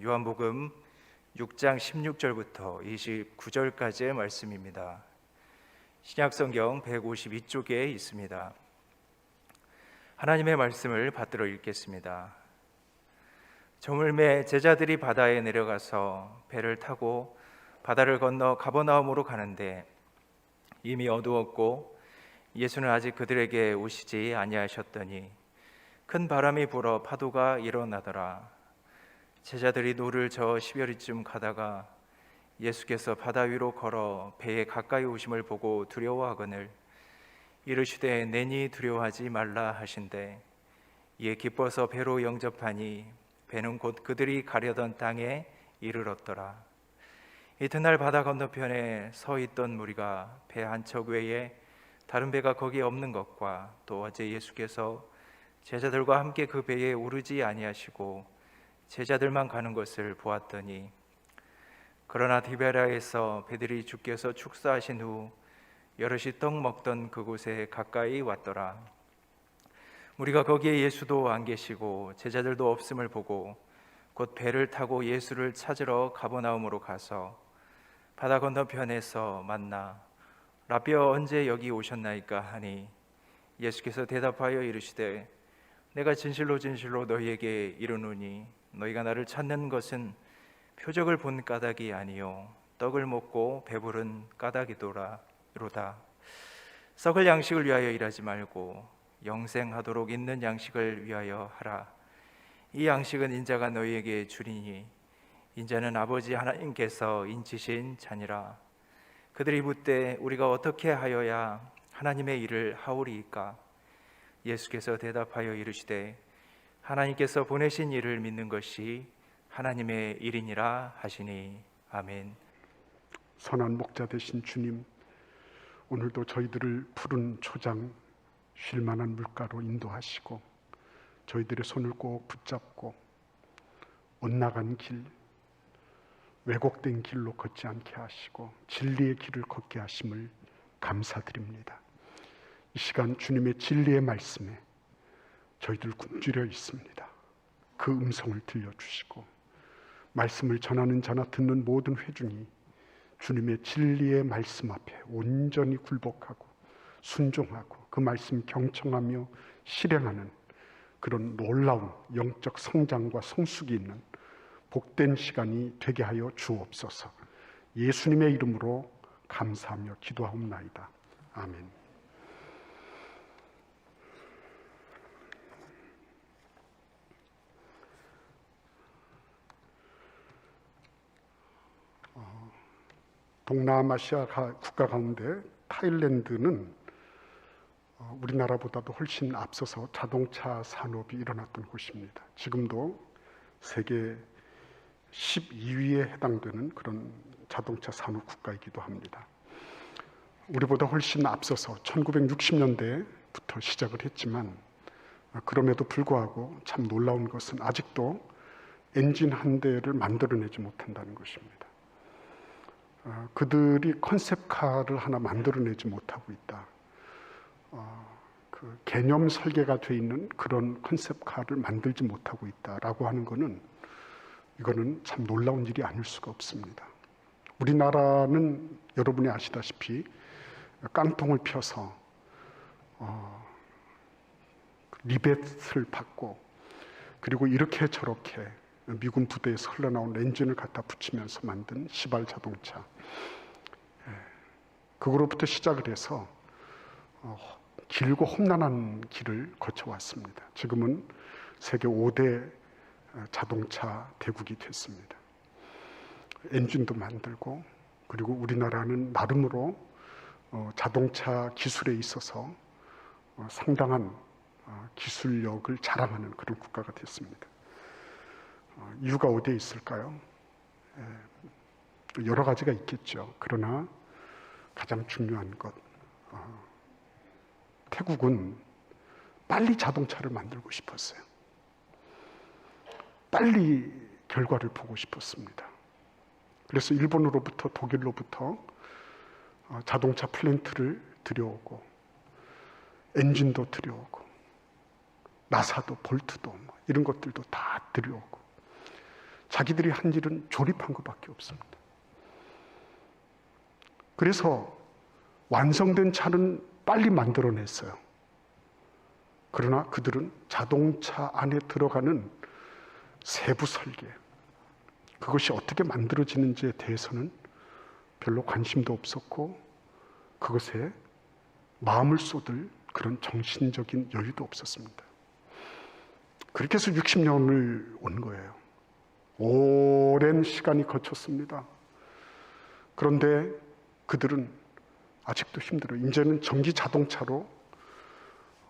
요한복음 6장 16절부터 29절까지의 말씀입니다. 신약성경 152쪽에 있습니다. 하나님의 말씀을 받들어 읽겠습니다. 저물매 제자들이 바다에 내려가서 배를 타고 바다를 건너 가버나움으로 가는데 이미 어두웠고 예수는 아직 그들에게 오시지 아니하셨더니 큰 바람이 불어 파도가 일어나더라. 제자들이 노를 저어 10여리쯤 가다가 예수께서 바다 위로 걸어 배에 가까이 오심을 보고 두려워하거늘 이르시되 내니 두려워하지 말라 하신대 이에 기뻐서 배로 영접하니 배는 곧 그들이 가려던 땅에 이르렀더라. 이튿날 바다 건너편에 서 있던 무리가 배 한 척 외에 다른 배가 거기에 없는 것과 또 어제 예수께서 제자들과 함께 그 배에 오르지 아니하시고 제자들만 가는 것을 보았더니 그러나 디베라에서 배들이 주께서 축사하신 후 여럿이 떡 먹던 그곳에 가까이 왔더라. 우리가 거기에 예수도 안 계시고 제자들도 없음을 보고 곧 배를 타고 예수를 찾으러 가버나움으로 가서 바다 건너편에서 만나 라비어 언제 여기 오셨나이까 하니 예수께서 대답하여 이르시되 내가 진실로 진실로 너희에게 이르노니 너희가 나를 찾는 것은 표적을 본 까닭이 아니요 떡을 먹고 배부른 까닭이로다. 썩을 양식을 위하여 일하지 말고 영생하도록 있는 양식을 위하여 하라. 이 양식은 인자가 너희에게 주리니 인자는 아버지 하나님께서 인치신 자니라. 그들이 묻되 우리가 어떻게 하여야 하나님의 일을 하오리이까? 예수께서 대답하여 이르시되 하나님께서 보내신 일을 믿는 것이 하나님의 일이니라 하시니 아멘. 선한 목자 되신 주님, 오늘도 저희들을 푸른 초장 쉴만한 물가로 인도하시고 저희들의 손을 꼭 붙잡고 엇나간 길, 왜곡된 길로 걷지 않게 하시고 진리의 길을 걷게 하심을 감사드립니다. 이 시간 주님의 진리의 말씀에 저희들 굶주려 있습니다. 그 음성을 들려주시고 말씀을 전하는 자나 듣는 모든 회중이 주님의 진리의 말씀 앞에 온전히 굴복하고 순종하고 그 말씀 경청하며 실행하는 그런 놀라운 영적 성장과 성숙이 있는 복된 시간이 되게 하여 주옵소서. 예수님의 이름으로 감사하며 기도하옵나이다. 아멘. 동남아시아 국가 가운데 타일랜드는 우리나라보다도 훨씬 앞서서 자동차 산업이 일어났던 곳입니다. 지금도 세계 12위에 해당되는 그런 자동차 산업 국가이기도 합니다. 우리보다 훨씬 앞서서 1960년대부터 시작을 했지만 그럼에도 불구하고 참 놀라운 것은 아직도 엔진 한 대를 만들어내지 못한다는 것입니다. 그들이 컨셉카를 하나 만들어내지 못하고 있다. 그 개념 설계가 돼 있는 그런 컨셉카를 만들지 못하고 있다라고 하는 것은 이거는 참 놀라운 일이 아닐 수가 없습니다. 우리나라는 여러분이 아시다시피 깡통을 펴서 리벳을 받고 그리고 이렇게 저렇게 미군 부대에서 흘러나온 엔진을 갖다 붙이면서 만든 시발 자동차, 그거로부터 시작을 해서 길고 험난한 길을 거쳐왔습니다. 지금은 세계 5대 자동차 대국이 됐습니다. 엔진도 만들고 그리고 우리나라는 나름으로 자동차 기술에 있어서 상당한 기술력을 자랑하는 그런 국가가 됐습니다. 이유가 어디에 있을까요? 여러 가지가 있겠죠. 그러나 가장 중요한 것, 태국은 빨리 자동차를 만들고 싶었어요. 빨리 결과를 보고 싶었습니다. 그래서 일본으로부터 독일로부터 자동차 플랜트를 들여오고 엔진도 들여오고 나사도 볼트도 이런 것들도 다 들여오고 자기들이 한 일은 조립한 것밖에 없습니다. 그래서 완성된 차는 빨리 만들어냈어요. 그러나 그들은 자동차 안에 들어가는 세부 설계, 그것이 어떻게 만들어지는지에 대해서는 별로 관심도 없었고 그것에 마음을 쏟을 그런 정신적인 여유도 없었습니다. 그렇게 해서 60년을 온 거예요. 오랜 시간이 거쳤습니다. 그런데 그들은 아직도 힘들어요. 이제는 전기 자동차로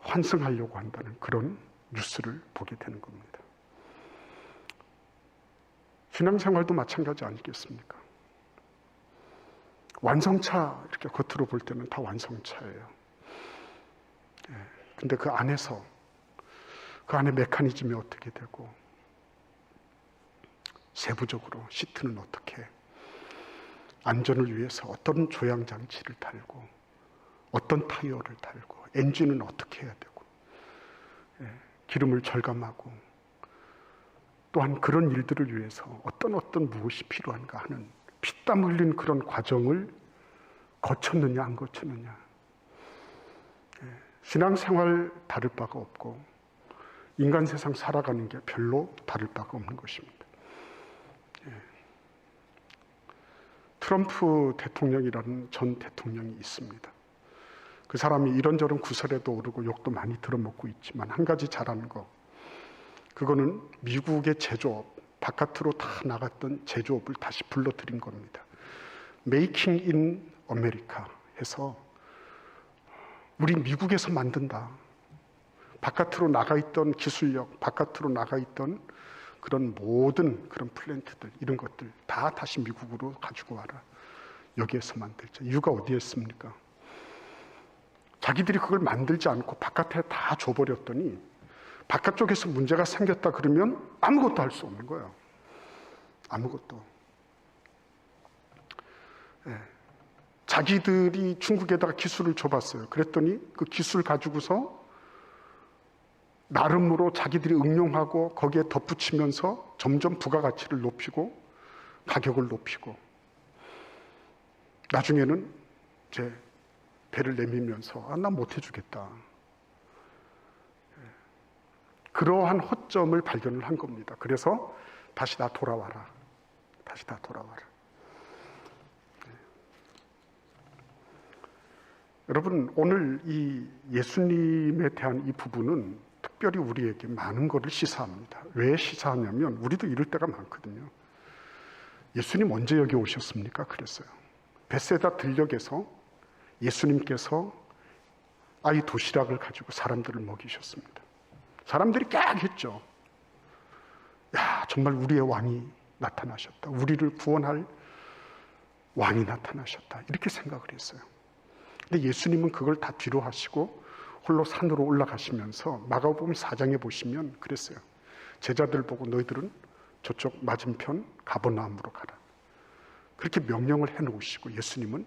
환승하려고 한다는 그런 뉴스를 보게 되는 겁니다. 신앙생활도 마찬가지 아니겠습니까? 완성차, 이렇게 겉으로 볼 때는 다 완성차예요. 근데 그 안에서, 그 안에 메커니즘이 어떻게 되고, 세부적으로 시트는 어떻게, 안전을 위해서 어떤 조향장치를 달고, 어떤 타이어를 달고, 엔진은 어떻게 해야 되고, 기름을 절감하고, 또한 그런 일들을 위해서 어떤 무엇이 필요한가 하는 피땀 흘린 그런 과정을 거쳤느냐 안 거쳤느냐. 신앙생활 다를 바가 없고 인간 세상 살아가는 게 별로 다를 바가 없는 것입니다. 트럼프 대통령이라는 전 대통령이 있습니다. 그 사람이 이런저런 구설에도 오르고 욕도 많이 들어먹고 있지만 한 가지 잘하는 거, 그거는 미국의 제조업, 바깥으로 다 나갔던 제조업을 다시 불러들인 겁니다. 메이킹 인 아메리카 해서 우리 미국에서 만든다. 바깥으로 나가 있던 기술력, 바깥으로 나가 있던 그런 모든 그런 플랜트들, 이런 것들 다 다시 미국으로 가지고 와라. 여기에서 만들자. 이유가 어디에 있습니까? 자기들이 그걸 만들지 않고 바깥에 다 줘버렸더니 바깥쪽에서 문제가 생겼다 그러면 아무것도 할 수 없는 거예요. 아무것도. 자기들이 중국에다가 기술을 줘봤어요. 그랬더니 그 기술 가지고서 나름으로 자기들이 응용하고 거기에 덧붙이면서 점점 부가가치를 높이고 가격을 높이고 나중에는 이제 배를 내밀면서 나 못해주겠다. 그러한 허점을 발견을 한 겁니다. 그래서 다시 다 돌아와라. 다시 다 돌아와라. 여러분, 오늘 이 예수님에 대한 이 부분은 특별히 우리에게 많은 것을 시사합니다. 왜 시사하냐면 우리도 이럴 때가 많거든요. 예수님 언제 여기 오셨습니까? 그랬어요. 벳세다 들녘에서 예수님께서 아이 도시락을 가지고 사람들을 먹이셨습니다. 사람들이 깍했죠. 야, 정말 우리의 왕이 나타나셨다. 우리를 구원할 왕이 나타나셨다. 이렇게 생각을 했어요. 근데 예수님은 그걸 다 뒤로 하시고 홀로 산으로 올라가시면서 마가복음 4장에 보시면 그랬어요. 제자들 보고 너희들은 저쪽 맞은편 가버나움으로 가라. 그렇게 명령을 해놓으시고 예수님은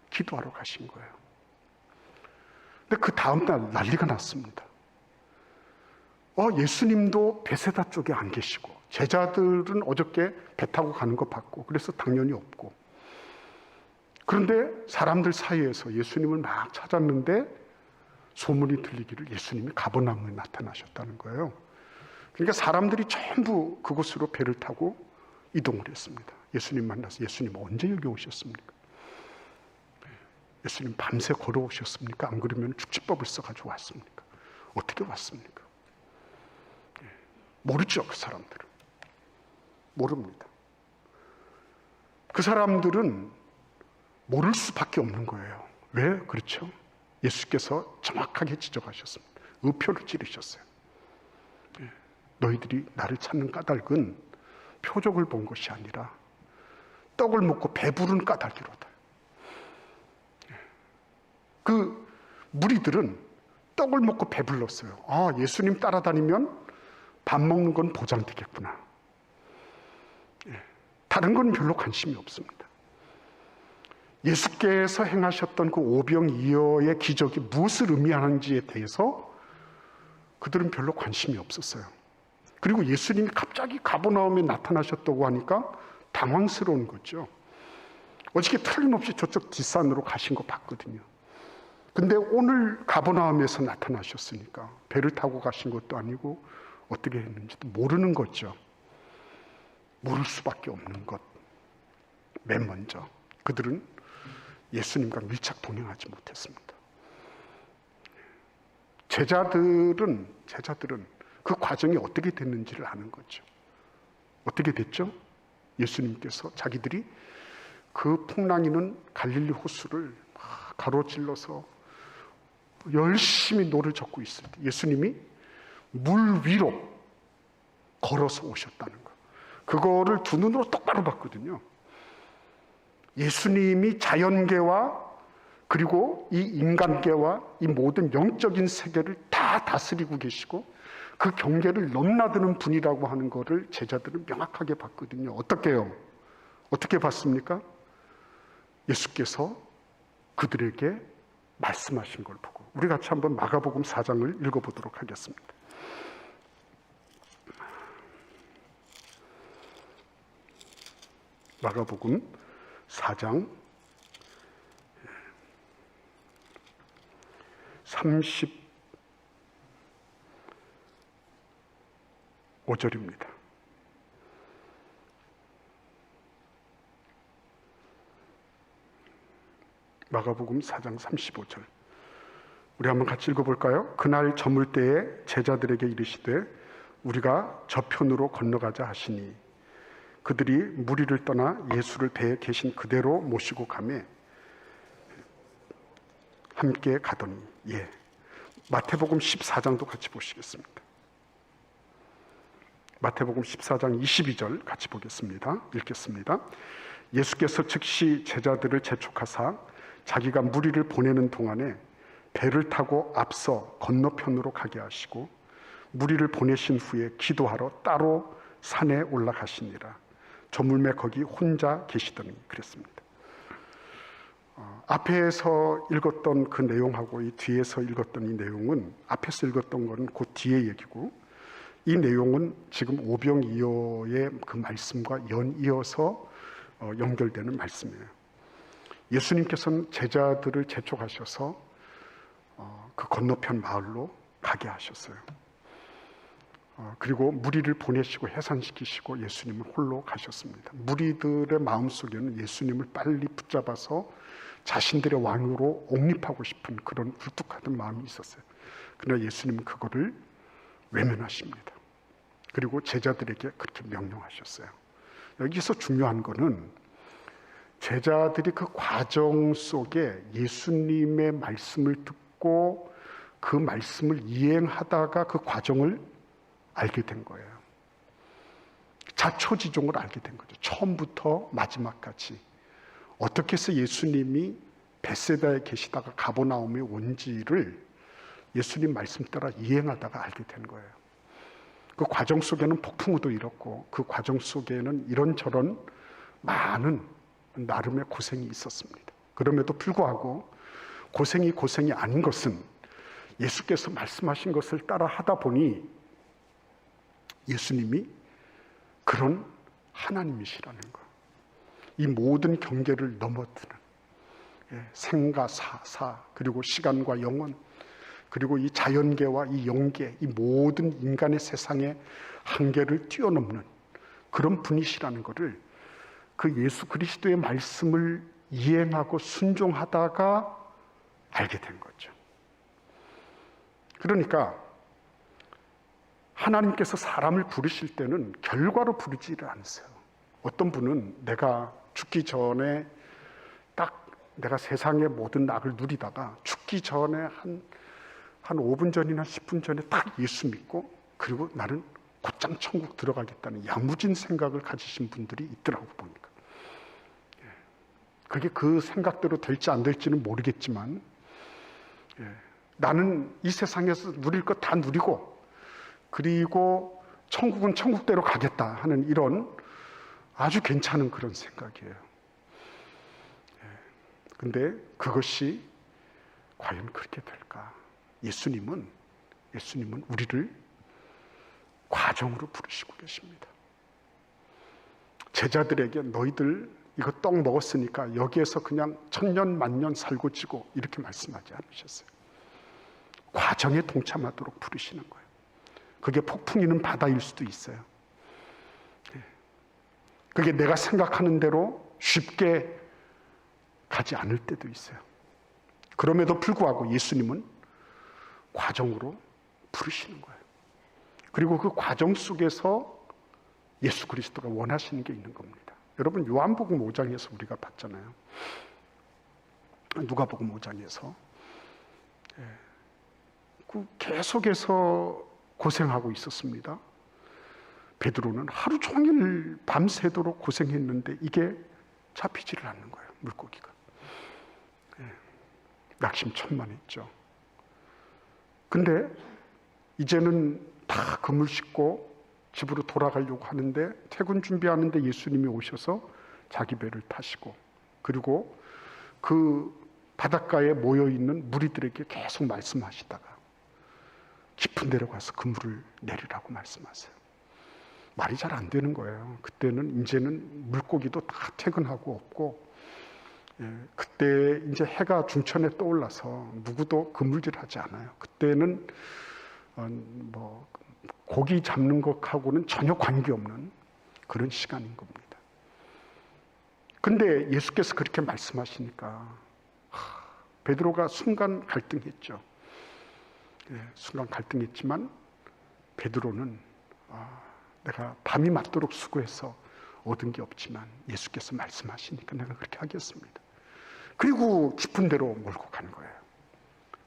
기도하러 가신 거예요. 근데 그 다음날 난리가 났습니다. 예수님도 베세다 쪽에 안 계시고 제자들은 어저께 배 타고 가는 거 봤고 그래서 당연히 없고, 그런데 사람들 사이에서 예수님을 막 찾았는데 소문이 들리기를 예수님이 가버나움에 나타나셨다는 거예요. 그러니까 사람들이 전부 그곳으로 배를 타고 이동을 했습니다. 예수님 만나서 예수님 언제 여기 오셨습니까? 예수님 밤새 걸어오셨습니까? 안 그러면 축지법을 써가지고 왔습니까? 어떻게 왔습니까? 모르죠. 그 사람들은 모릅니다. 그 사람들은 모를 수밖에 없는 거예요. 왜 그렇죠? 예수께서 정확하게 지적하셨습니다. 의표를 찌르셨어요. 너희들이 나를 찾는 까닭은 표적을 본 것이 아니라 떡을 먹고 배부른 까닭이로다. 그 무리들은 떡을 먹고 배불렀어요. 예수님 따라다니면 밥 먹는 건 보장되겠구나. 다른 건 별로 관심이 없습니다. 예수께서 행하셨던 그 오병이어의 기적이 무엇을 의미하는지에 대해서 그들은 별로 관심이 없었어요. 그리고 예수님이 갑자기 가버나움에 나타나셨다고 하니까 당황스러운 거죠. 어저께 틀림없이 저쪽 뒷산으로 가신 거 봤거든요. 근데 오늘 가버나움에서 나타나셨으니까 배를 타고 가신 것도 아니고 어떻게 했는지도 모르는 거죠. 모를 수밖에 없는 것. 맨 먼저 그들은 예수님과 밀착 동행하지 못했습니다. 제자들은 그 과정이 어떻게 됐는지를 아는 거죠. 어떻게 됐죠? 예수님께서 자기들이 그 풍랑이는 갈릴리 호수를 막 가로질러서 열심히 노를 젓고 있을 때 예수님이 물 위로 걸어서 오셨다는 거. 그거를 두 눈으로 똑바로 봤거든요. 예수님이 자연계와 그리고 이 인간계와 이 모든 영적인 세계를 다 다스리고 계시고 그 경계를 넘나드는 분이라고 하는 것을 제자들은 명확하게 봤거든요. 어떻게요? 어떻게 봤습니까? 예수께서 그들에게 말씀하신 걸 보고 우리 같이 한번 마가복음 4장을 읽어보도록 하겠습니다. 마가복음 4장 35절입니다. 마가복음 4장 35절. 우리 한번 같이 읽어볼까요? 그날 저물 때에 제자들에게 이르시되 우리가 저편으로 건너가자 하시니 그들이 무리를 떠나 예수를 배에 계신 그대로 모시고 가매 함께 가더니 마태복음 14장도 같이 보시겠습니다. 마태복음 14장 22절 같이 보겠습니다. 읽겠습니다. 예수께서 즉시 제자들을 재촉하사 자기가 무리를 보내는 동안에 배를 타고 앞서 건너편으로 가게 하시고 무리를 보내신 후에 기도하러 따로 산에 올라가시니라. 저물매 거기 혼자 계시더니 그랬습니다. 앞에서 읽었던 그 내용하고 이 뒤에서 읽었던 이 내용은 앞에서 읽었던 것은 그 뒤의 얘기고 이 내용은 지금 오병이어의 그 말씀과 연이어서 연결되는 말씀이에요. 예수님께서는 제자들을 재촉하셔서 그 건너편 마을로 가게 하셨어요. 그리고 무리를 보내시고 해산시키시고 예수님은 홀로 가셨습니다. 무리들의 마음속에는 예수님을 빨리 붙잡아서 자신들의 왕으로 옹립하고 싶은 그런 굴뚝하던 마음이 있었어요. 그러나 예수님은 그거를 외면하십니다. 그리고 제자들에게 그렇게 명령하셨어요. 여기서 중요한 거는 제자들이 그 과정 속에 예수님의 말씀을 듣고 그 말씀을 이행하다가 그 과정을 알게 된 거예요. 자초지종을 알게 된 거죠. 처음부터 마지막까지 어떻게 해서 예수님이 벳세다에 계시다가 가버나움에 온지를 예수님 말씀 따라 이행하다가 알게 된 거예요. 그 과정 속에는 폭풍우도 일었고 그 과정 속에는 이런저런 많은 나름의 고생이 있었습니다. 그럼에도 불구하고 고생이 아닌 것은 예수께서 말씀하신 것을 따라 하다 보니 예수님이 그런 하나님이시라는 것, 이 모든 경계를 넘어드는 생과 사 그리고 시간과 영원 그리고 이 자연계와 이 영계 이 모든 인간의 세상의 한계를 뛰어넘는 그런 분이시라는 것을 그 예수 그리스도의 말씀을 이행하고 순종하다가 알게 된 거죠. 그러니까 하나님께서 사람을 부르실 때는 결과로 부르지를 않으세요. 어떤 분은 내가 죽기 전에 딱 내가 세상의 모든 낙을 누리다가 죽기 전에 한 5분 전이나 10분 전에 딱 예수 믿고 그리고 나는 곧장 천국 들어가겠다는 야무진 생각을 가지신 분들이 있더라고 보니까. 그게 그 생각대로 될지 안 될지는 모르겠지만 나는 이 세상에서 누릴 것 다 누리고 그리고 천국은 천국대로 가겠다 하는 이런 아주 괜찮은 그런 생각이에요. 근데 그것이 과연 그렇게 될까? 예수님은 우리를 과정으로 부르시고 계십니다. 제자들에게 너희들 이거 떡 먹었으니까 여기에서 그냥 천년 만년 살고 지고 이렇게 말씀하지 않으셨어요. 과정에 동참하도록 부르시는 거예요. 그게 폭풍이는 바다일 수도 있어요. 그게 내가 생각하는 대로 쉽게 가지 않을 때도 있어요. 그럼에도 불구하고 예수님은 과정으로 부르시는 거예요. 그리고 그 과정 속에서 예수 그리스도가 원하시는 게 있는 겁니다. 여러분, 요한복음 5장에서 우리가 봤잖아요. 누가복음 5장에서 계속해서 고생하고 있었습니다. 베드로는 하루 종일 밤새도록 고생했는데 이게 잡히지를 않는 거예요. 물고기가. 낙심천만했죠. 근데 이제는 다 그물 싣고 집으로 돌아가려고 하는데 퇴근 준비하는데 예수님이 오셔서 자기 배를 타시고 그리고 그 바닷가에 모여있는 무리들에게 계속 말씀하시다가 깊은 데로 가서 그물을 내리라고 말씀하세요. 말이 잘 안 되는 거예요. 그때는 이제는 물고기도 다 퇴근하고 없고 그때 이제 해가 중천에 떠올라서 누구도 그물질하지 않아요. 그때는 뭐 고기 잡는 것하고는 전혀 관계없는 그런 시간인 겁니다. 근데 예수께서 그렇게 말씀하시니까 베드로가 순간 갈등했죠. 순간 갈등했지만 베드로는 내가 밤이 맞도록 수고해서 얻은 게 없지만 예수께서 말씀하시니까 내가 그렇게 하겠습니다. 그리고 깊은 데로 몰고 간 거예요.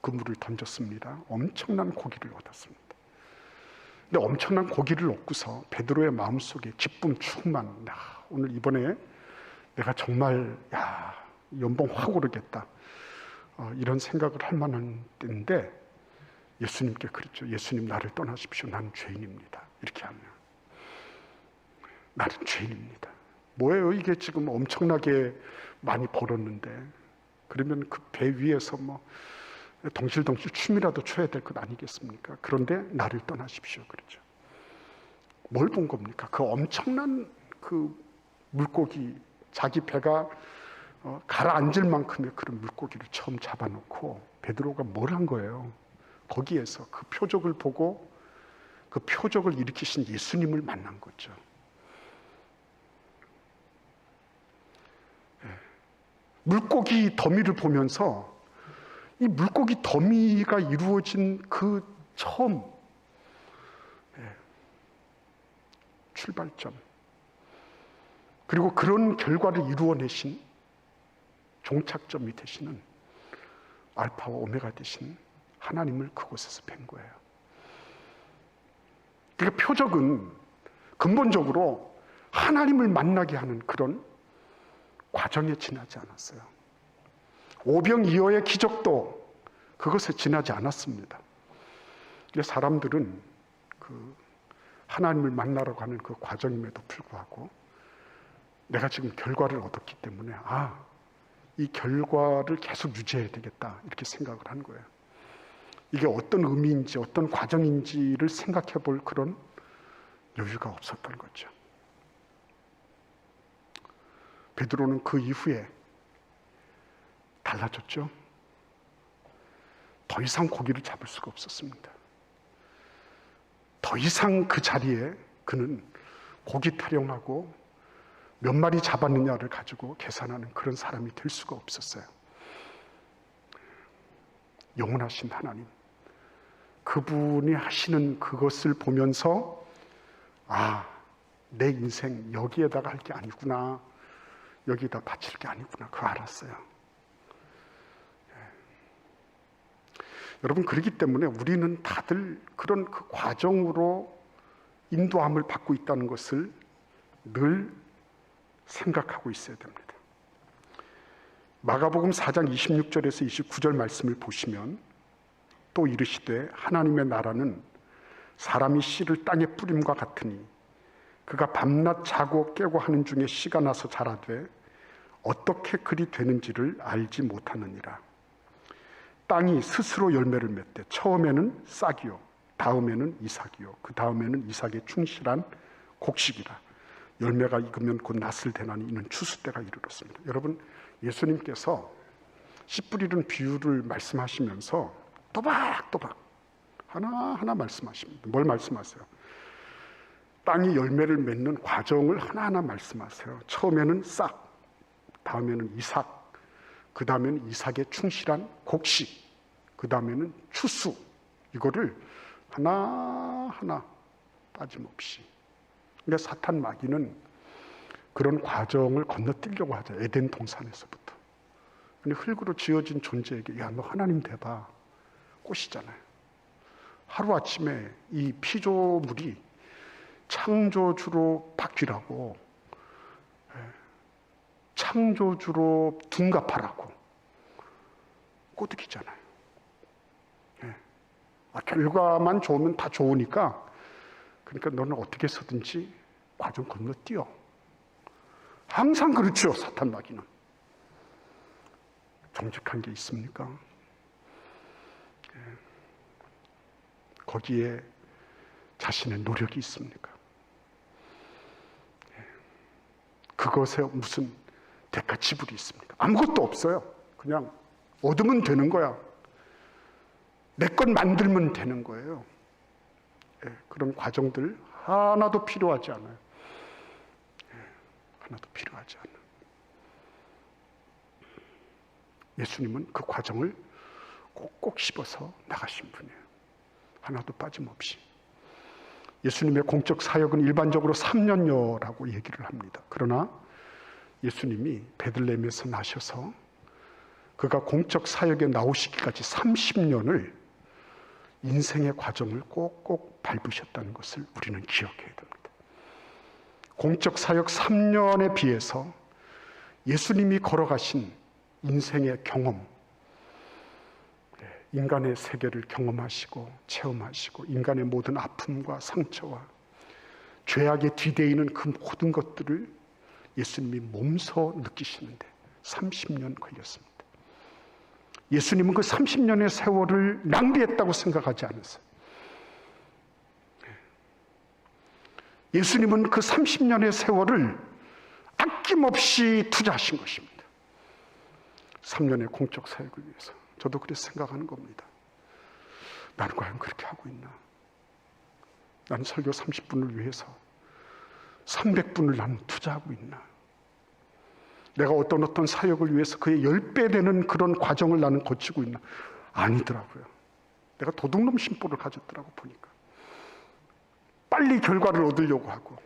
그물을 던졌습니다. 엄청난 고기를 얻었습니다. 근데 엄청난 고기를 얻고서 베드로의 마음속에 기쁨 충만, 오늘 이번에 내가 정말 연봉 확 오르겠다, 이런 생각을 할 만한 때인데 예수님께 그랬죠. 예수님, 나를 떠나십시오. 나는 죄인입니다. 이렇게 하면 나는 죄인입니다. 뭐예요 이게, 지금 엄청나게 많이 벌었는데. 그러면 그 배 위에서 뭐 덩실덩실 춤이라도 춰야 될 것 아니겠습니까? 그런데 나를 떠나십시오. 그렇죠. 뭘 본 겁니까? 그 엄청난 그 물고기, 자기 배가 가라앉을 만큼의 그런 물고기를 처음 잡아놓고 베드로가 뭘 한 거예요? 거기에서 그 표적을 보고 그 표적을 일으키신 예수님을 만난 거죠. 물고기 더미를 보면서 이 물고기 더미가 이루어진 그 처음 출발점, 그리고 그런 결과를 이루어내신 종착점이 되시는 알파와 오메가 되신 하나님을 그곳에서 뵌 거예요. 그러니까 표적은 근본적으로 하나님을 만나게 하는 그런 과정에 지나지 않았어요. 오병이어의 기적도 그것에 지나지 않았습니다. 사람들은 그 하나님을 만나러 가는 그 과정임에도 불구하고 내가 지금 결과를 얻었기 때문에 이 결과를 계속 유지해야 되겠다, 이렇게 생각을 한 거예요. 이게 어떤 의미인지 어떤 과정인지를 생각해 볼 그런 여유가 없었던 거죠. 베드로는 그 이후에 달라졌죠. 더 이상 고기를 잡을 수가 없었습니다. 더 이상 그 자리에 그는 고기 타령하고 몇 마리 잡았느냐를 가지고 계산하는 그런 사람이 될 수가 없었어요. 영원하신 하나님, 그분이 하시는 그것을 보면서 내 인생 여기에다가 할 게 아니구나, 여기다 바칠 게 아니구나, 그거 알았어요. 여러분, 그렇기 때문에 우리는 다들 그런 그 과정으로 인도함을 받고 있다는 것을 늘 생각하고 있어야 됩니다. 마가복음 4장 26절에서 29절 말씀을 보시면 또 이르시되 하나님의 나라는 사람이 씨를 땅에 뿌림과 같으니 그가 밤낮 자고 깨고 하는 중에 씨가 나서 자라되 어떻게 그리 되는지를 알지 못하느니라. 땅이 스스로 열매를 맺되 처음에는 싹이요 다음에는 이삭이요 그 다음에는 이삭의 충실한 곡식이라 열매가 익으면 곧 낫을 대나니 이는 추수 때가 이르렀습니다. 여러분, 예수님께서 씨 뿌리는 비유를 말씀하시면서 또박또박 하나하나 말씀하십니다. 뭘 말씀하세요? 땅이 열매를 맺는 과정을 하나하나 말씀하세요. 처음에는 싹, 다음에는 이삭, 그 다음에는 이삭의 충실한 곡식, 그 다음에는 추수. 이거를 하나하나 빠짐없이. 그러니까 사탄 마귀는 그런 과정을 건너뛰려고 하죠. 에덴 동산에서부터. 근데 흙으로 지어진 존재에게 야, 너 하나님 돼봐. 꽃이잖아요. 하루아침에 이 피조물이 창조주로 바뀌라고, 창조주로 둔갑하라고 꼬드기잖아요. 결과만 좋으면 다 좋으니까, 그러니까 너는 어떻게 해서든지 과정 건너뛰어. 항상 그렇죠, 사탄 마귀는. 정직한 게 있습니까? 거기에 자신의 노력이 있습니까? 그것에 무슨 대가 지불이 있습니까? 아무것도 없어요. 그냥 얻으면 되는 거야. 내 것 만들면 되는 거예요. 그런 과정들 하나도 필요하지 않아요. 하나도 필요하지 않아요. 예수님은 그 과정을 꼭꼭 씹어서 나가신 분이에요. 하나도 빠짐없이. 예수님의 공적 사역은 일반적으로 3년여라고 얘기를 합니다. 그러나 예수님이 베들레헴에서 나셔서 그가 공적 사역에 나오시기까지 30년을 인생의 과정을 꼭꼭 밟으셨다는 것을 우리는 기억해야 됩니다. 공적 사역 3년에 비해서 예수님이 걸어가신 인생의 경험, 인간의 세계를 경험하시고 체험하시고 인간의 모든 아픔과 상처와 죄악에 뒤대이는 그 모든 것들을 예수님이 몸소 느끼시는데 30년 걸렸습니다. 예수님은 그 30년의 세월을 낭비했다고 생각하지 않으세요. 예수님은 그 30년의 세월을 아낌없이 투자하신 것입니다. 3년의 공적 사역을 위해서. 저도 그래서 생각하는 겁니다. 나는 과연 그렇게 하고 있나? 나는 설교 30분을 위해서 300분을 나는 투자하고 있나? 내가 어떤 사역을 위해서 그의 10배 되는 그런 과정을 나는 거치고 있나? 아니더라고요. 내가 도둑놈 심보를 가졌더라고 보니까. 빨리 결과를 얻으려고 하고.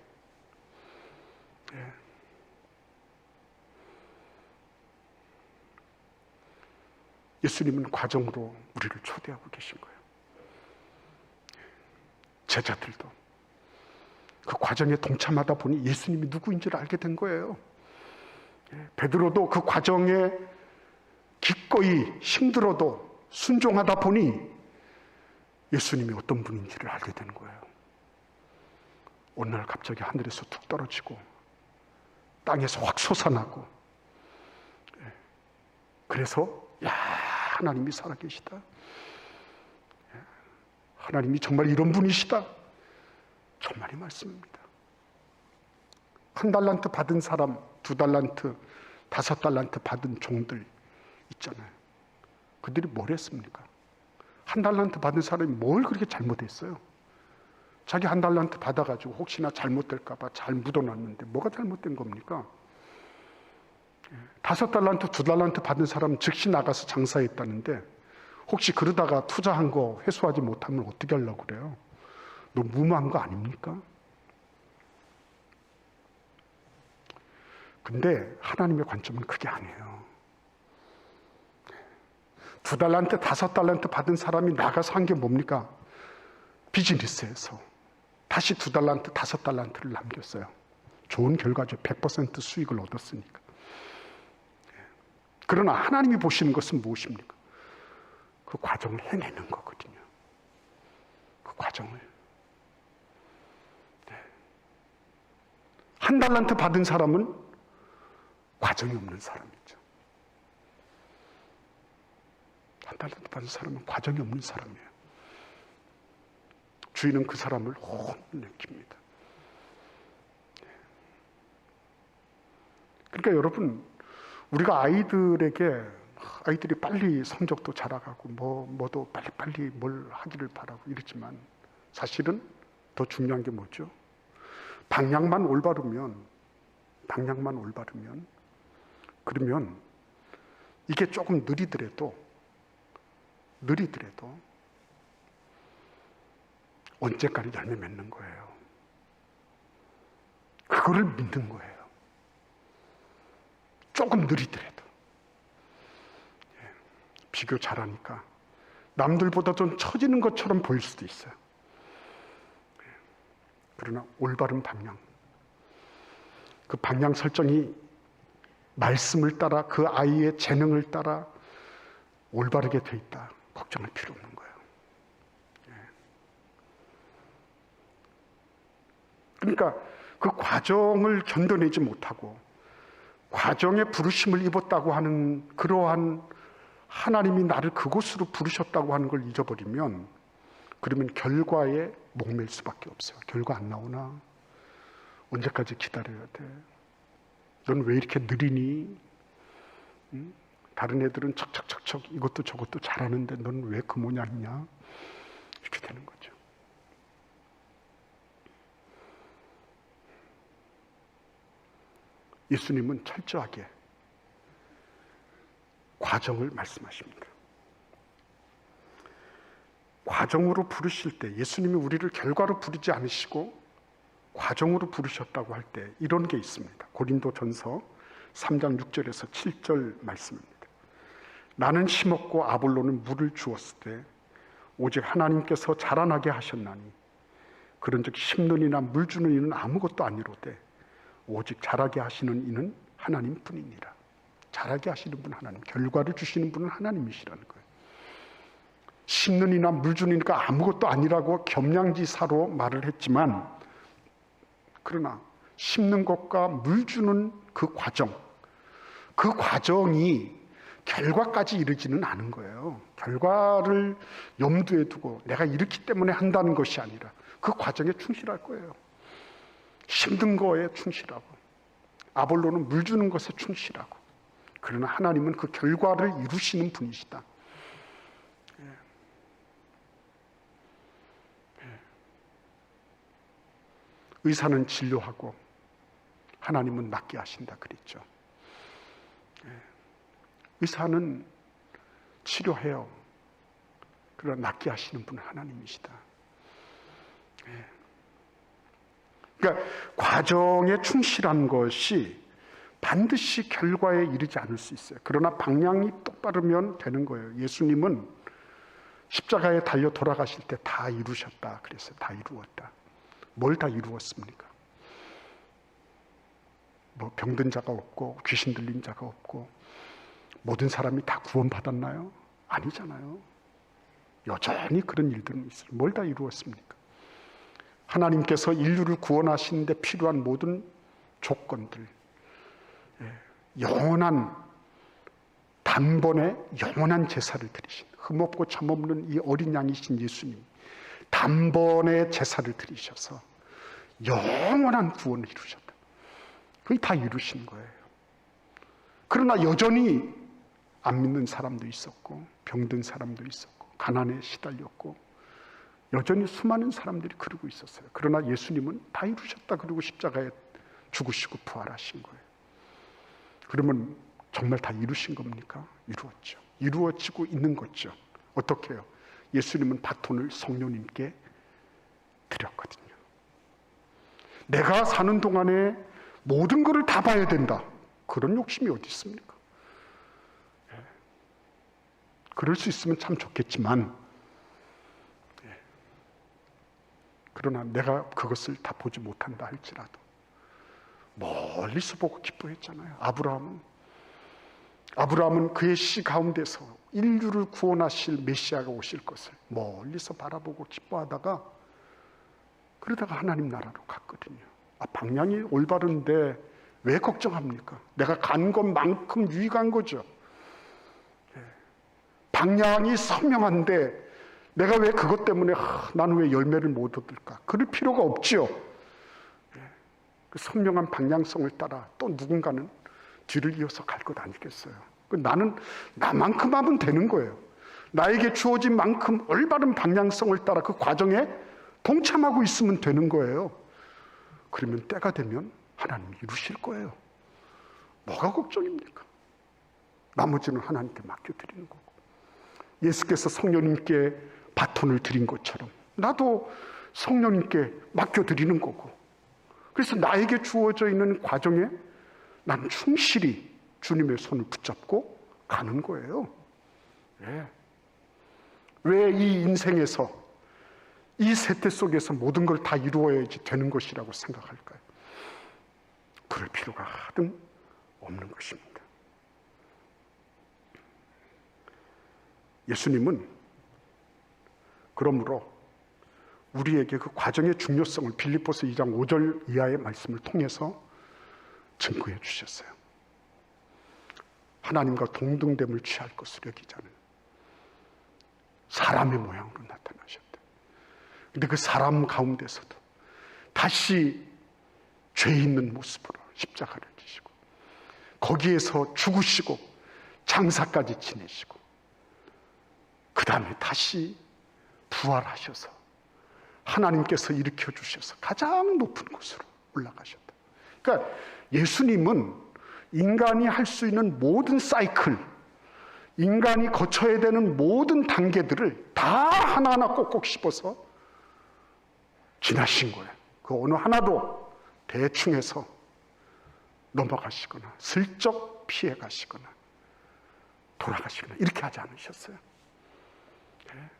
예수님은 과정으로 우리를 초대하고 계신 거예요. 제자들도 그 과정에 동참하다 보니 예수님이 누구인지를 알게 된 거예요. 베드로도 그 과정에 기꺼이 힘들어도 순종하다 보니 예수님이 어떤 분인지를 알게 되는 거예요. 어느 날 갑자기 하늘에서 툭 떨어지고 땅에서 확 솟아나고, 그래서 야, 하나님이 살아계시다. 하나님이 정말 이런 분이시다. 정말이 말씀입니다. 1달란트 받은 사람, 2달란트, 5달란트 받은 종들 있잖아요. 그들이 뭘 했습니까? 1달란트 받은 사람이 뭘 그렇게 잘못했어요? 자기 1달란트 받아가지고 혹시나 잘못될까봐 잘 묻어놨는데 뭐가 잘못된 겁니까? 5달란트, 2달란트 받은 사람은 즉시 나가서 장사했다는데 혹시 그러다가 투자한 거 회수하지 못하면 어떻게 하려고 그래요? 너무 무모한 거 아닙니까? 근데 하나님의 관점은 그게 아니에요. 2달란트, 5달란트 받은 사람이 나가서 한 게 뭡니까? 비즈니스에서 다시 2달란트, 5달란트를 남겼어요. 좋은 결과죠. 100% 수익을 얻었으니까. 그러나 하나님이 보시는 것은 무엇입니까? 그 과정을 해내는 거거든요. 그 과정을. 1달란트 받은 사람은 과정이 없는 사람이죠. 1달란트 받은 사람은 과정이 없는 사람이에요. 주인은 그 사람을 혼내킵니다. 그러니까 여러분, 우리가 아이들이 빨리 성적도 자라가고 뭐도 빨리 뭘 하기를 바라고 이러지만 사실은 더 중요한 게 뭐죠? 방향만 올바르면 그러면 이게 조금 느리더라도 언제까지 열매 맺는 거예요. 그거를 믿는 거예요. 조금 느리더라도. 비교 잘하니까 남들보다 좀 처지는 것처럼 보일 수도 있어요. 그러나 올바른 방향, 그 방향 설정이 말씀을 따라 그 아이의 재능을 따라 올바르게 돼 있다. 걱정할 필요 없는 거예요. 그러니까 그 과정을 견뎌내지 못하고 과정에 부르심을 입었다고 하는 그러한 하나님이 나를 그곳으로 부르셨다고 하는 걸 잊어버리면 그러면 결과에 목맬 수밖에 없어요. 결과 안 나오나? 언제까지 기다려야 돼? 넌 왜 이렇게 느리니? 응? 다른 애들은 척척척척 이것도 저것도 잘하는데 넌 왜 그 모양이냐? 이렇게 되는 거죠. 예수님은 철저하게 과정을 말씀하십니다. 과정으로 부르실 때 예수님이 우리를 결과로 부르지 않으시고 과정으로 부르셨다고 할 때 이런 게 있습니다. 고린도전서 3장 6절에서 7절 말씀입니다. 나는 심었고 아볼로는 물을 주었을 때 오직 하나님께서 자라나게 하셨나니 그런즉 심는 이나 물 주는 이는 아무것도 아니로되 오직 자라게 하시는 이는 하나님뿐이니라. 자라게 하시는 분은 하나님, 결과를 주시는 분은 하나님이시라는 거예요. 심는 이나 물 주는 이가 아무것도 아니라고 겸양지사로 말을 했지만 그러나 심는 것과 물 주는 그 과정이 결과까지 이르지는 않은 거예요. 결과를 염두에 두고 내가 이렇기 때문에 한다는 것이 아니라 그 과정에 충실할 거예요. 심는 거에 충실하고 아볼로는 물 주는 것에 충실하고 그러나 하나님은 그 결과를 이루시는 분이시다. 의사는 진료하고 하나님은 낫게 하신다 그랬죠. 의사는 치료해요. 그러나 낫게 하시는 분은 하나님이시다. 그러니까 과정에 충실한 것이 반드시 결과에 이르지 않을 수 있어요. 그러나 방향이 똑바르면 되는 거예요. 예수님은 십자가에 달려 돌아가실 때 다 이루셨다 그랬어요. 다 이루었다. 뭘 다 이루었습니까? 뭐 병든 자가 없고 귀신 들린 자가 없고 모든 사람이 다 구원받았나요? 아니잖아요. 여전히 그런 일들은 있어요. 뭘 다 이루었습니까? 하나님께서 인류를 구원하시는데 필요한 모든 조건들, 영원한 단번에 영원한 제사를 드리신 흠없고 점없는 이 어린 양이신 예수님 단번에 제사를 드리셔서 영원한 구원을 이루셨다. 그게 다 이루신 거예요. 그러나 여전히 안 믿는 사람도 있었고 병든 사람도 있었고 가난에 시달렸고 여전히 수많은 사람들이 그러고 있었어요. 그러나 예수님은 다 이루셨다 그리고 십자가에 죽으시고 부활하신 거예요. 그러면 정말 다 이루신 겁니까? 이루었죠. 이루어지고 있는 거죠. 어떻게 해요? 예수님은 바톤을 성령님께 드렸거든요. 내가 사는 동안에 모든 것을 다 봐야 된다. 그런 욕심이 어디 있습니까? 그럴 수 있으면 참 좋겠지만 그러나 내가 그것을 다 보지 못한다 할지라도 멀리서 보고 기뻐했잖아요. 아브라함은 그의 씨 가운데서 인류를 구원하실 메시아가 오실 것을 멀리서 바라보고 기뻐하다가 그러다가 하나님 나라로 갔거든요. 방향이 올바른데 왜 걱정합니까? 내가 간 것만큼 유익한 거죠. 방향이 선명한데 내가 왜 그것 때문에 나는 왜 열매를 못 얻을까? 그럴 필요가 없지요. 그 선명한 방향성을 따라 또 누군가는 뒤를 이어서 갈 것 아니겠어요? 나는 나만큼 하면 되는 거예요. 나에게 주어진 만큼 올바른 방향성을 따라 그 과정에 동참하고 있으면 되는 거예요. 그러면 때가 되면 하나님이 이루실 거예요. 뭐가 걱정입니까? 나머지는 하나님께 맡겨드리는 거고, 예수께서 성령님께 바톤을 드린 것처럼 나도 성령님께 맡겨드리는 거고, 그래서 나에게 주어져 있는 과정에 난 충실히 주님의 손을 붙잡고 가는 거예요. 왜 이 인생에서, 이 세태 속에서 모든 걸 다 이루어야지 되는 것이라고 생각할까요? 그럴 필요가 하등 없는 것입니다. 예수님은 그러므로 우리에게 그 과정의 중요성을 빌립보서 2장 5절 이하의 말씀을 통해서 증거해 주셨어요. 하나님과 동등됨을 취할 것으로 여기자는 사람의 모양으로 나타나셨다. 근데 그 사람 가운데서도 다시 죄 있는 모습으로 십자가를 지시고 거기에서 죽으시고 장사까지 지내시고 그 다음에 다시 부활하셔서 하나님께서 일으켜 주셔서 가장 높은 곳으로 올라가셨다. 그러니까 예수님은 인간이 할 수 있는 모든 사이클, 인간이 거쳐야 되는 모든 단계들을 다 하나하나 꼭꼭 씹어서 지나신 거예요. 그 어느 하나도 대충 해서 넘어가시거나 슬쩍 피해 가시거나 돌아가시거나 이렇게 하지 않으셨어요.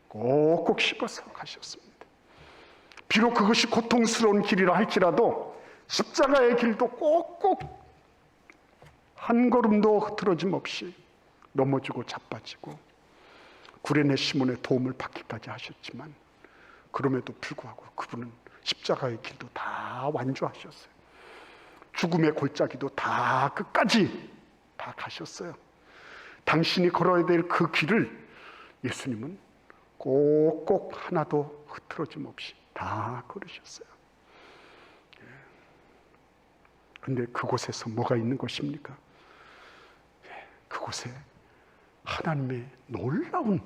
꼭꼭 씹어서 가셨습니다. 비록 그것이 고통스러운 길이라 할지라도 십자가의 길도 꼭꼭 한 걸음도 흐트러짐 없이 넘어지고 자빠지고 구레네 시몬의 도움을 받기까지 하셨지만 그럼에도 불구하고 그분은 십자가의 길도 다 완주하셨어요. 죽음의 골짜기도 다 끝까지 다 가셨어요. 당신이 걸어야 될 그 길을 예수님은 꼭꼭 하나도 흐트러짐 없이 다 걸으셨어요. 그런데 그곳에서 뭐가 있는 것입니까? 그곳에 하나님의 놀라운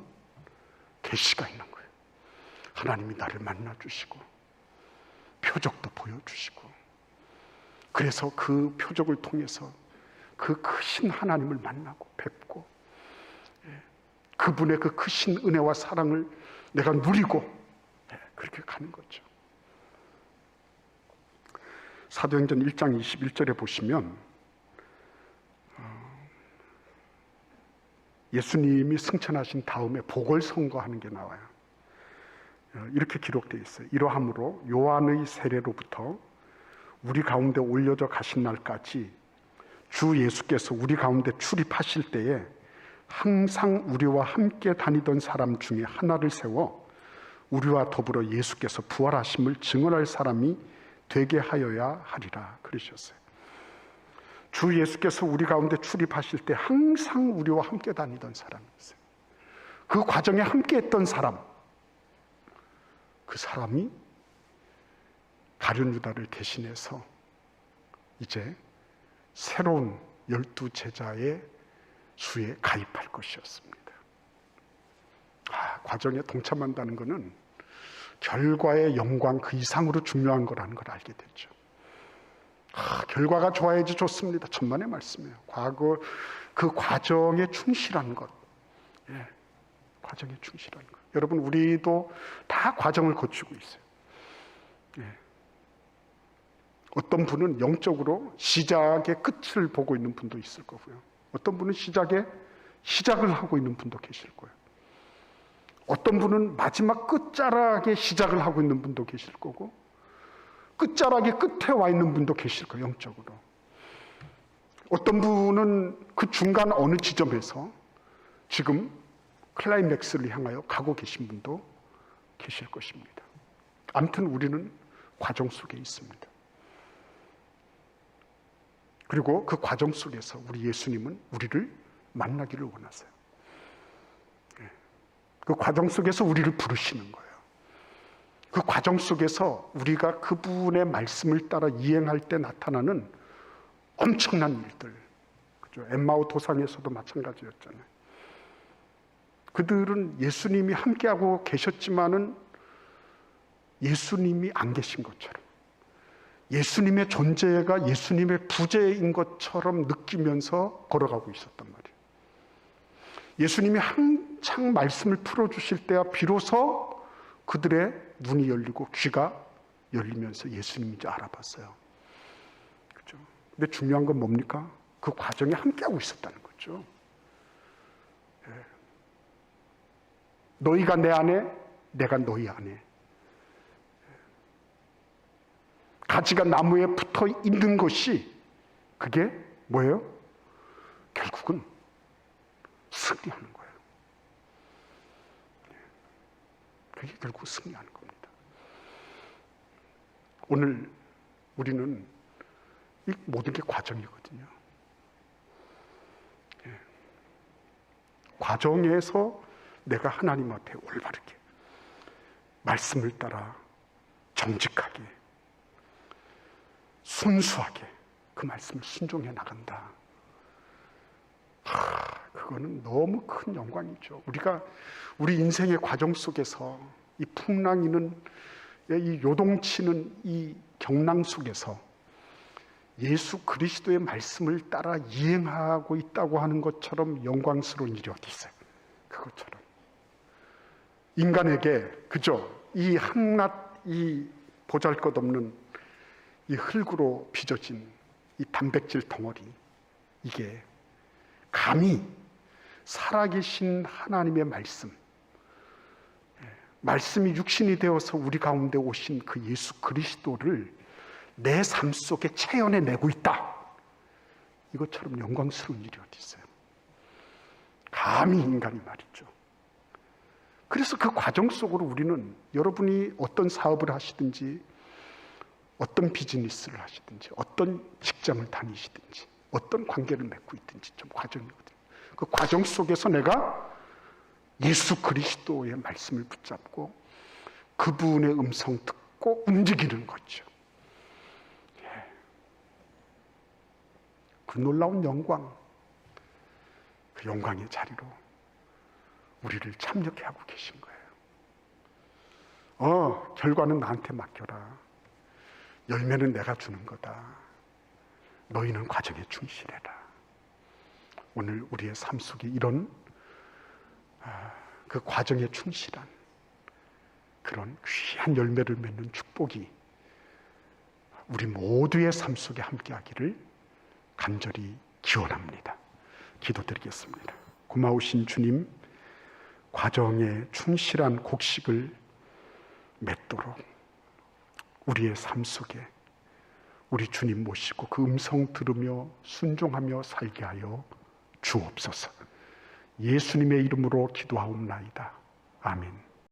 계시가 있는 거예요. 하나님이 나를 만나주시고 표적도 보여주시고, 그래서 그 표적을 통해서 그 크신 하나님을 만나고 뵙고 그분의 그 크신 은혜와 사랑을 내가 누리고 그렇게 가는 거죠. 사도행전 1장 21절에 보시면 예수님이 승천하신 다음에 보궐선거하는 게 나와요. 이렇게 기록되어 있어요. 이러함으로 요한의 세례로부터 우리 가운데 올려져 가신 날까지 주 예수께서 우리 가운데 출입하실 때에 항상 우리와 함께 다니던 사람 중에 하나를 세워 우리와 더불어 예수께서 부활하심을 증언할 사람이 되게 하여야 하리라 그러셨어요. 주 예수께서 우리 가운데 출입하실 때 항상 우리와 함께 다니던 사람이었어요. 그 과정에 함께 했던 사람, 그 사람이 가룟 유다를 대신해서 이제 새로운 12제자의 수에 가입할 것이었습니다. 과정에 동참한다는 것은 결과의 영광 그 이상으로 중요한 거라는 걸 알게 됐죠. 결과가 좋아야지 좋습니다. 천만의 말씀이에요. 그 과정에 충실한 것, 과정에 충실한 것. 여러분, 우리도 다 과정을 거치고 있어요. 어떤 분은 영적으로 시작의 끝을 보고 있는 분도 있을 거고요. 어떤 분은 시작의 시작을 하고 있는 분도 계실 거예요. 어떤 분은 마지막 끝자락에 시작을 하고 있는 분도 계실 거고, 끝자락의 끝에 와 있는 분도 계실 거예요, 영적으로. 어떤 분은 그 중간 어느 지점에서 지금 클라이맥스를 향하여 가고 계신 분도 계실 것입니다. 아무튼 우리는 과정 속에 있습니다. 그리고 그 과정 속에서 우리 예수님은 우리를 만나기를 원하세요. 그 과정 속에서 우리를 부르시는 거예요. 그 과정 속에서 우리가 그분의 말씀을 따라 이행할 때 나타나는 엄청난 일들, 그죠? 엠마오 도상에서도 마찬가지였잖아요. 그들은 예수님이 함께하고 계셨지만은 예수님이 안 계신 것처럼, 예수님의 존재가 예수님의 부재인 것처럼 느끼면서 걸어가고 있었단 말이에요. 예수님이 한창 말씀을 풀어주실 때야 비로소 그들의 눈이 열리고 귀가 열리면서 예수님인지 알아봤어요. 그렇죠? 근데 중요한 건 뭡니까? 그 과정에 함께하고 있었다는 거죠. 예. 너희가 내 안에, 내가 너희 안에. 가지가 나무에 붙어 있는 것이 그게 뭐예요? 결국은 승리하는 거예요. 그게 결국 승리하는 겁니다. 오늘 우리는 이 모든 게 과정이거든요. 예. 과정에서 내가 하나님 앞에 올바르게 말씀을 따라 정직하게 순수하게 그 말씀을 순종해 나간다. 그거는 너무 큰 영광이죠. 우리 인생의 과정 속에서 이 풍랑이는, 이 요동치는 이 경랑 속에서 예수 그리스도의 말씀을 따라 이행하고 있다고 하는 것처럼 영광스러운 일이 어디 있어요? 그것처럼 인간에게 그저 이 한낱 이 보잘것없는 이 흙으로 빚어진 이 단백질 덩어리, 이게 감히 살아계신 하나님의 말씀이 육신이 되어서 우리 가운데 오신 그 예수 그리스도를 내 삶 속에 체현해내고 있다. 이것처럼 영광스러운 일이 어디 있어요? 감히 인간이 말이죠. 그래서 그 과정 속으로 우리는, 여러분이 어떤 사업을 하시든지 어떤 비즈니스를 하시든지 어떤 직장을 다니시든지 어떤 관계를 맺고 있든지 좀 과정이거든요. 그 과정 속에서 내가 예수 그리스도의 말씀을 붙잡고 그분의 음성 듣고 움직이는 거죠. 그 놀라운 영광, 그 영광의 자리로 우리를 참여케 하고 계신 거예요. 결과는 나한테 맡겨라. 열매는 내가 주는 거다. 너희는 과정에 충실해라. 오늘 우리의 삶 속에 이런 그 과정에 충실한 그런 귀한 열매를 맺는 축복이 우리 모두의 삶 속에 함께하기를 간절히 기원합니다. 기도드리겠습니다. 고마우신 주님, 과정에 충실한 곡식을 맺도록 우리의 삶 속에 우리 주님 모시고 그 음성 들으며 순종하며 살게 하여 주옵소서. 예수님의 이름으로 기도하옵나이다. 아멘.